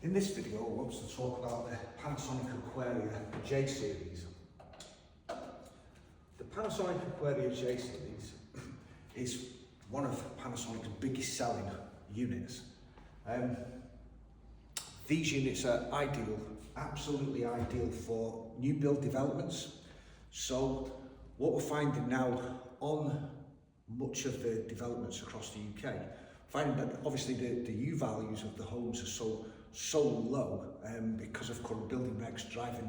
In this video, I want to talk about the Panasonic Aquarea J Series. The Panasonic Aquarea J Series is one of Panasonic's biggest selling units. These units are ideal, absolutely ideal for new build developments. So what we're finding now on much of the developments across the UK, finding that obviously the U values of the homes are so low because of current building regs driving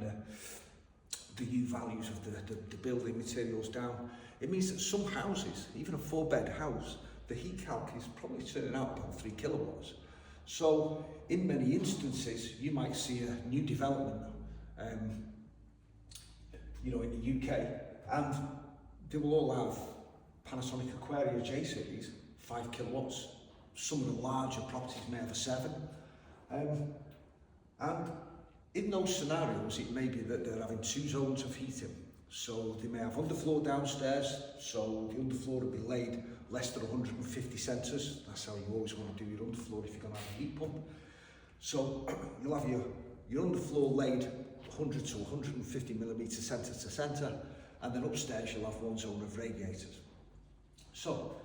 the U values of the building materials down. It means that some houses, even a 4-bed house, the heat calc is probably turning out about 3 kilowatts. So in many instances, you might see a new development, in the UK, and they will all have Panasonic Aquarea J Series, 5 kilowatts. Some of the larger properties may have a 7. And in those scenarios, it may be that they're having 2 zones of heating. So they may have underfloor downstairs, so the underfloor will be laid less than 150 centimeters. That's how you always want to do your underfloor if you're going to have a heat pump. So you'll have your underfloor laid 100 to 150 millimeters centre to centre, and then upstairs you'll have 1 zone of radiators. So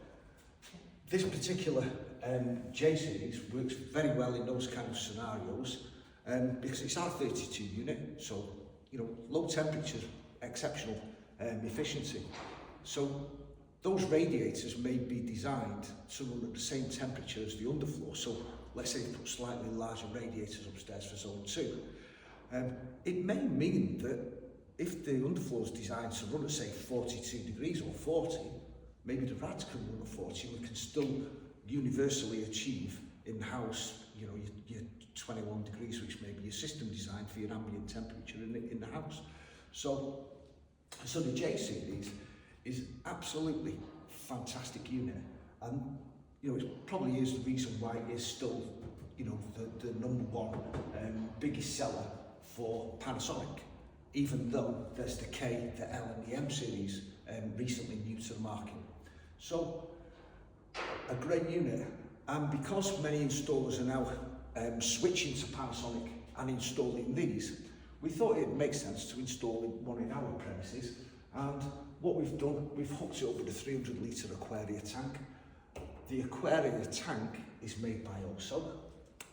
this particular J Series works very well in those kind of scenarios because it's our 32 unit, so low temperature, exceptional efficiency. So those radiators may be designed to run at the same temperature as the underfloor. So let's say you put slightly larger radiators upstairs for zone 2. It may mean that if the underfloor is designed to run at say 42 degrees or 40, maybe the rads can run at 40, and we can still universally achieve in-house, your 21 degrees, which may be your system designed for your ambient temperature in the house. So the J Series is absolutely fantastic unit, and it probably is the reason why it is still, the number 1 biggest seller for Panasonic, even though there's the K, the L, and the M series recently new to the market. So a great unit, and because many installers are now switching to Panasonic and installing these, we thought it makes sense to install one in our premises. And what we've done, we've hooked it up with a 300 litre Aquarea tank. The Aquarea tank is made by OSO,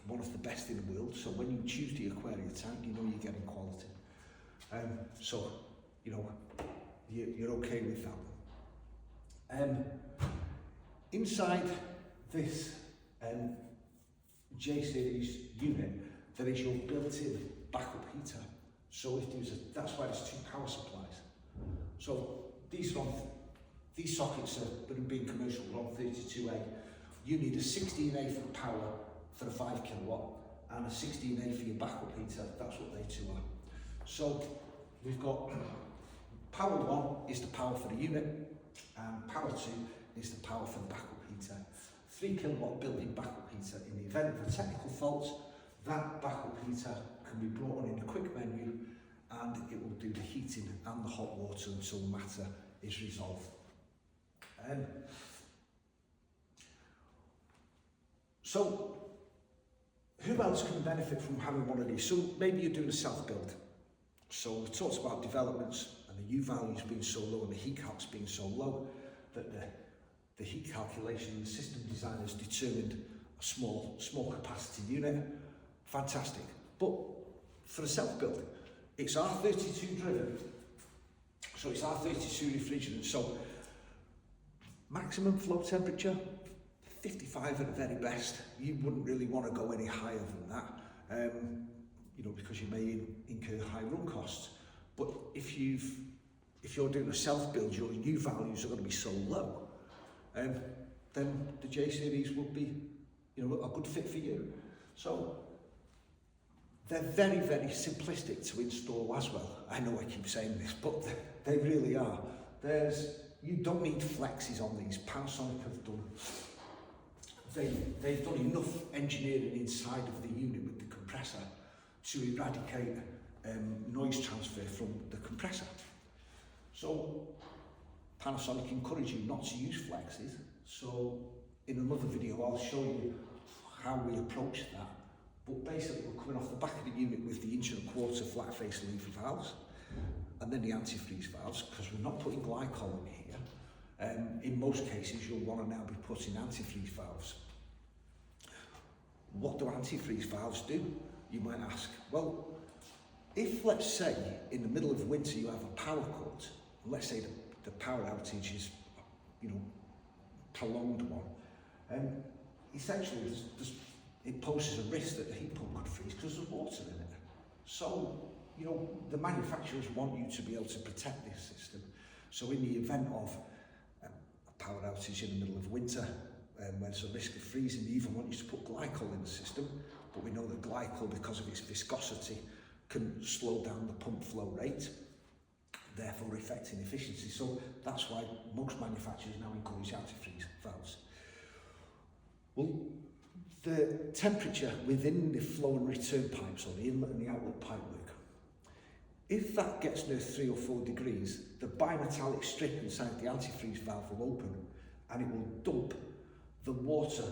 one of the best in the world. So when you choose the Aquarea tank, you're getting quality. So you're okay with that. Inside this J Series unit, there is your built-in backup heater. So if that's why there's 2 power supplies. So these sockets are being commercial, are on 32A. You need a 16A for power for a 5 kilowatt and a 16A for your backup heater. That's what they 2 are. So we've got power 1 is the power for the unit, and power 2 is the power for the backup heater. 3 kilowatt built-in backup heater. In the event of a technical fault, that backup heater can be brought on in a quick menu, and it will do the heating and the hot water until the matter is resolved. So who else can benefit from having one of these? So maybe you're doing a self-build. So we talked about developments and the U values being so low and the heat calcs being so low that the heat calculation and the system design has determined a small capacity unit. Fantastic. But for a self-build, it's R32 driven, so it's R32 refrigerant. So maximum flow temperature, 55 at the very best. You wouldn't really want to go any higher than that, because you may incur high run costs. But if you're doing a self-build, your U values are going to be so low, then the J Series would be, a good fit for you. So they're very, very simplistic to install as well. I know I keep saying this, but they really are. You don't need flexes on these. Panasonic have done. They've done enough engineering inside of the unit with the compressor to eradicate noise transfer from the compressor. So Panasonic encourage you not to use flexes. So in another video, I'll show you how we approach that But basically we're coming off the back of the unit with the 1.25 inch flat face lever valves, and then the antifreeze valves, because we're not putting glycol in here. In most cases you'll want to now be putting antifreeze valves. What do antifreeze valves do? You might ask. Well, if, let's say, in the middle of winter you have a power cut, and let's say the power outage is, you know, prolonged one, essentially it poses a risk that the heat pump could freeze because there's water in it. So, you know, the manufacturers want you to be able to protect this system. So in the event of a power outage in the middle of winter, when there's a risk of freezing, they even want you to put glycol in the system, but we know that glycol, because of its viscosity, can slow down the pump flow rate, therefore affecting efficiency. So that's why most manufacturers now encourage antifreeze valves. Well, the temperature within the flow and return pipes, or the inlet and the outlet pipework, if that gets near 3 or 4 degrees, the bimetallic strip inside the antifreeze valve will open and it will dump the water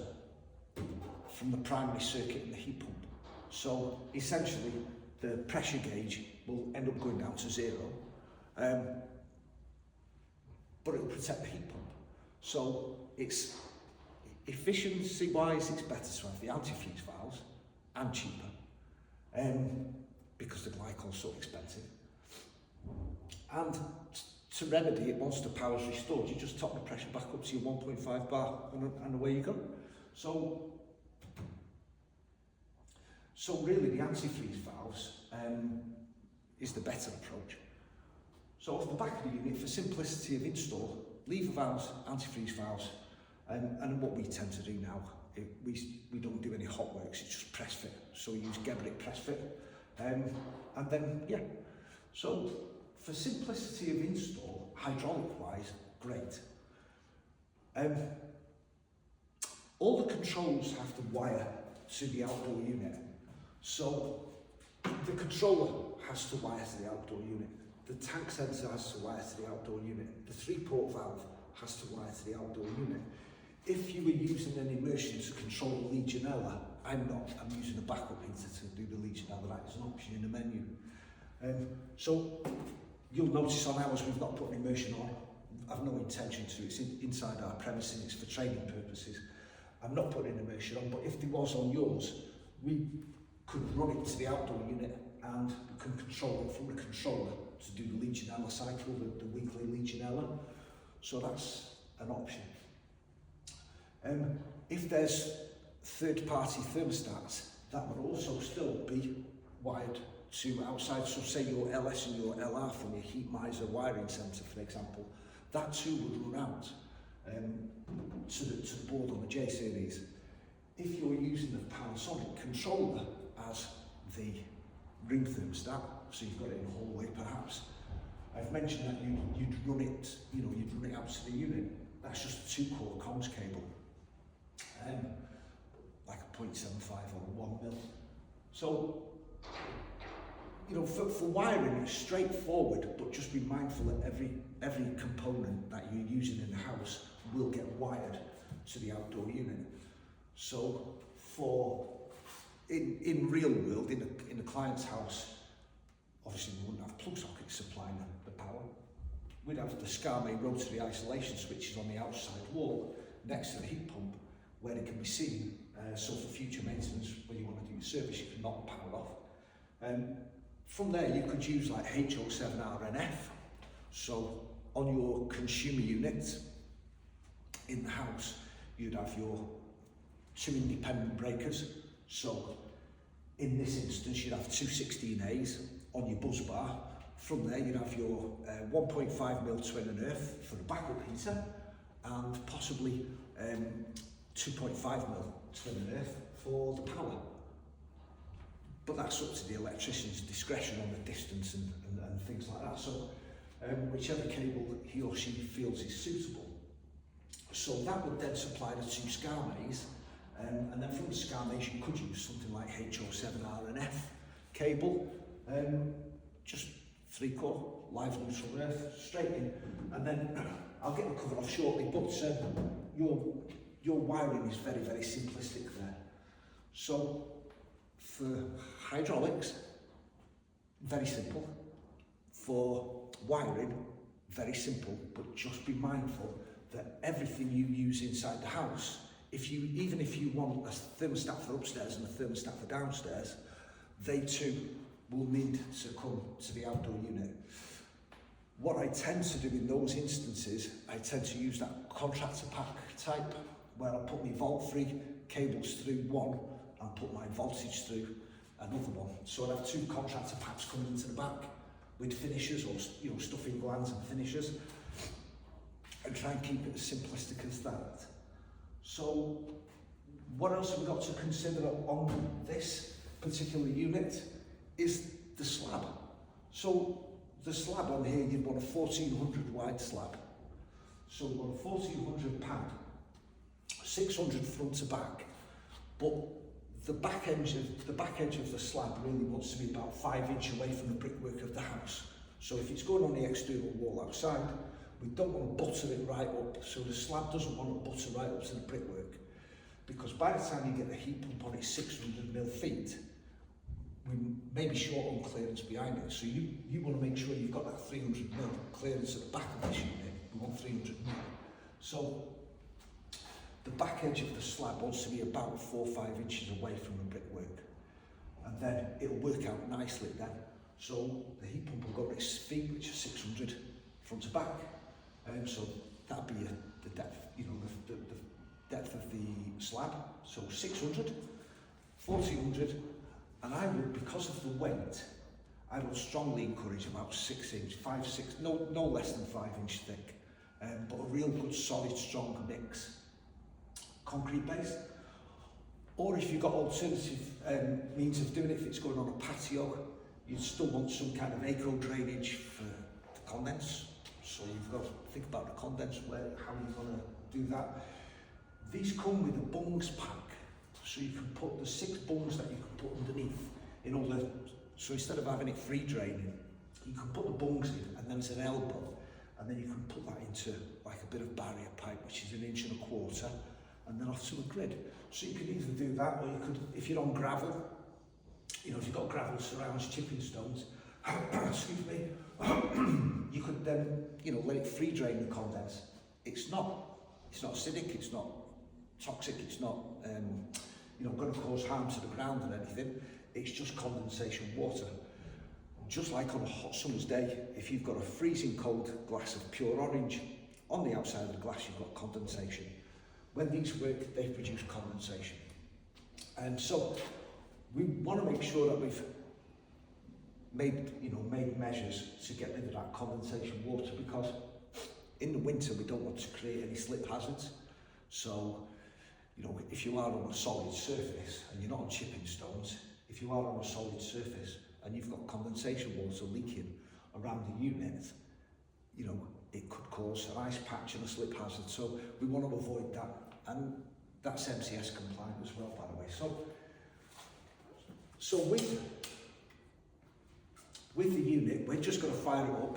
from the primary circuit in the heat pump. So essentially the pressure gauge will end up going down to 0, but it will protect the heat pump. So it's efficiency wise, it's better to have the antifreeze valves and cheaper, because the glycol's so expensive. And to remedy it, once the power's restored, you just top the pressure back up to your 1.5 bar and away you go. So really the antifreeze valves is the better approach. So off the back of the unit, for simplicity of install, lever valves, antifreeze valves, and what we tend to do now, we don't do any hot works, it's just press fit. So we use Geberit press fit, and then yeah. So for simplicity of install, hydraulic wise, great. All the controls have to wire to the outdoor unit. So the controller has to wire to the outdoor unit. The tank sensor has to wire to the outdoor unit. The 3-port valve has to wire to the outdoor unit. If you were using an immersion to control the Legionella, I'm using a backup heater to do the Legionella. That is an option in the menu. So you'll notice on ours we've not put an immersion on. I've no intention to. It's inside our premises, it's for training purposes. I'm not putting an immersion on, but if there was on yours, we could run it to the outdoor unit and we can control it from the controller to do the Legionella cycle, the weekly Legionella. So that's an option. If there's third-party thermostats, that would also still be wired to outside. So say your LS and your LR from your heat miser wiring centre, for example, that too would run out to the board on the J Series. If you're using the Panasonic controller as the ring thermostat, so you've got it in a hallway perhaps, I've mentioned that you'd run it out to the unit. That's just a 2-core comms cable, like a 0.75 or a 1 mil. So, you know, for wiring, it's straightforward, but just be mindful that every component that you're using in the house will get wired to the outdoor unit. So in real world, in the client's house, obviously we wouldn't have plug sockets supplying the power. We'd have the SCARME rotary isolation switches on the outside wall next to the heat pump where it can be seen. So for future maintenance, when you want to do your service, you can knock the power off. From there, you could use like HO7RNF. So on your consumer unit in the house, you'd have your 2 independent breakers. So in this instance, you'd have 2 16As on your buzz bar. From there, you'd have your 1.5 mil twin and earth for the backup heater, and possibly 2.5 mil twin and earth for the power. But that's up to the electrician's discretion on the distance and things like that. So whichever cable he or she feels is suitable. So that would then supply the 2 SCARMEs, and then from the SCARMEs you could use something like HO7RNF cable, just 3-core, live neutral earth, straight in, and then I'll get the cover off shortly, but your wiring is very, very simplistic there. So For hydraulics, very simple. For wiring, very simple, but just be mindful that everything you use inside the house, even if you want a thermostat for upstairs and a thermostat for downstairs, they too will need to come to the outdoor unit. What I tend to do in those instances, I tend to use that contractor pack type, where I put my volt-free cables through one and put my voltage through another one. So I'd have two contractor packs coming into the back with finishers, or stuffing glands and finishers, and try and keep it as simplistic as that. So what else have we got to consider on this particular unit is the slab. So the slab on here, you'd want a 1400 wide slab. So we've got a 1400 pad, 600 front to back, but the back edge of the slab really wants to be about 5 inches away from the brickwork of the house. So if it's going on the external wall outside, we don't want to butter it right up. So the slab doesn't want to butter right up to the brickwork, because by the time you get the heat pump on its 600mm feet, we may be short on clearance behind it. So you want to make sure you've got that 300mm clearance at the back of this unit. We want 300mm. So the back edge of the slab wants to be about 4 or 5 inches away from the brickwork, and then it'll work out nicely then. So the heat pump will go to its feet, which is 600 front to back, so that'll be the depth, the depth of the slab. So 600, 1400, and I would, because of the weight, I would strongly encourage about 6 inch, 5, 6, no less than 5 inch thick, but a real good solid strong mix. Concrete base, or if you've got alternative means of doing it, if it's going on a patio, you still want some kind of acro drainage for the condense. So you've got to think about the condense, how you're going to do that. These come with a bungs pack, so you can put the 6 bungs that you can put underneath in all the. So instead of having it free draining, you can put the bungs in, and then it's an elbow, and then you can put that into like a bit of barrier pipe, which is 1.25 inches. And then off to a grid. So you could either do that, or you could, if you're on gravel, if you've got gravel surrounds, chipping stones, excuse me, you could then, let it free drain the condense. It's not acidic, it's not toxic, it's not, going to cause harm to the ground or anything. It's just condensation water. Just like on a hot summer's day, if you've got a freezing cold glass of pure orange, on the outside of the glass you've got condensation. When these work, they produce condensation. And so we want to make sure that we've made measures to get rid of that condensation water, because in the winter we don't want to create any slip hazards. So, if you are on a solid surface and you're not on chipping stones, if you are on a solid surface and you've got condensation water leaking around the unit, it could cause an ice patch and a slip hazard. So we want to avoid that, and that's MCS compliant as well, by the way. So with the unit, we're just going to fire it up.